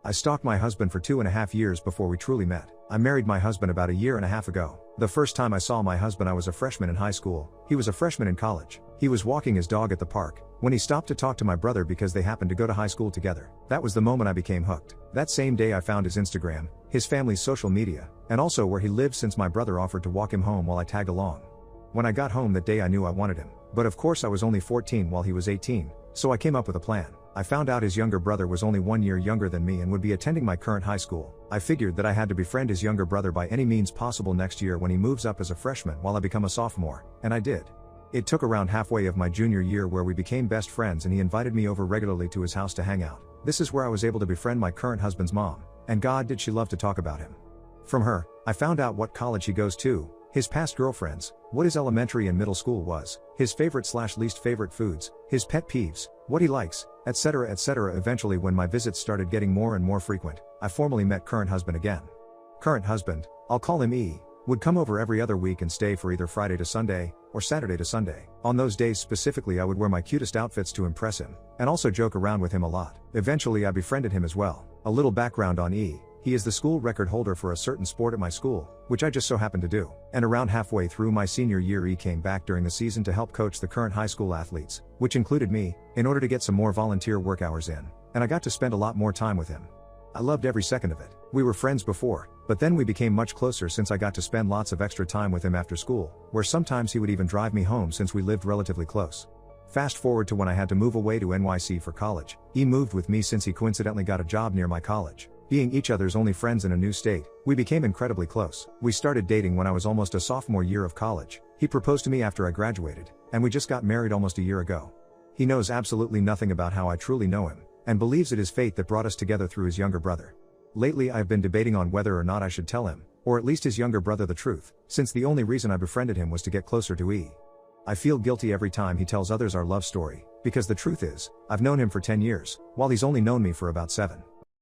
I stalked my husband for 2.5 years before we truly met. I married my husband about a year and a half ago. The first time I saw my husband I was a freshman in high school, he was a freshman in college. He was walking his dog at the park, when he stopped to talk to my brother because they happened to go to high school together. That was the moment I became hooked. That same day I found his Instagram, his family's social media, and also where he lived since my brother offered to walk him home while I tagged along. When I got home that day I knew I wanted him, but of course I was only 14 while he was 18, so I came up with a plan. I found out his younger brother was only 1 year younger than me and would be attending my current high school. I figured that I had to befriend his younger brother by any means possible next year when he moves up as a freshman while I become a sophomore, and I did. It took around halfway of my junior year where we became best friends and he invited me over regularly to his house to hang out. This is where I was able to befriend my current husband's mom, and God did she love to talk about him. From her, I found out what college he goes to, his past girlfriends, what his elementary and middle school was, his favorite/least favorite foods, his pet peeves, what he likes, etc. etc. Eventually when my visits started getting more and more frequent, I formally met current husband again. Current husband, I'll call him E, would come over every other week and stay for either Friday to Sunday, or Saturday to Sunday. On those days specifically I would wear my cutest outfits to impress him, and also joke around with him a lot. Eventually I befriended him as well. A little background on E. He is the school record holder for a certain sport at my school, which I just so happened to do. And around halfway through my senior year he came back during the season to help coach the current high school athletes, which included me, in order to get some more volunteer work hours in, and I got to spend a lot more time with him. I loved every second of it. We were friends before, but then we became much closer since I got to spend lots of extra time with him after school, where sometimes he would even drive me home since we lived relatively close. Fast forward to when I had to move away to NYC for college. He moved with me since he coincidentally got a job near my college. Being each other's only friends in a new state, we became incredibly close. We started dating when I was almost a sophomore year of college. He proposed to me after I graduated, and we just got married almost a year ago. He knows absolutely nothing about how I truly know him, and believes it is fate that brought us together through his younger brother. Lately I've been debating on whether or not I should tell him, or at least his younger brother, the truth, since the only reason I befriended him was to get closer to E. I feel guilty every time he tells others our love story, because the truth is, I've known him for 10 years, while he's only known me for about 7.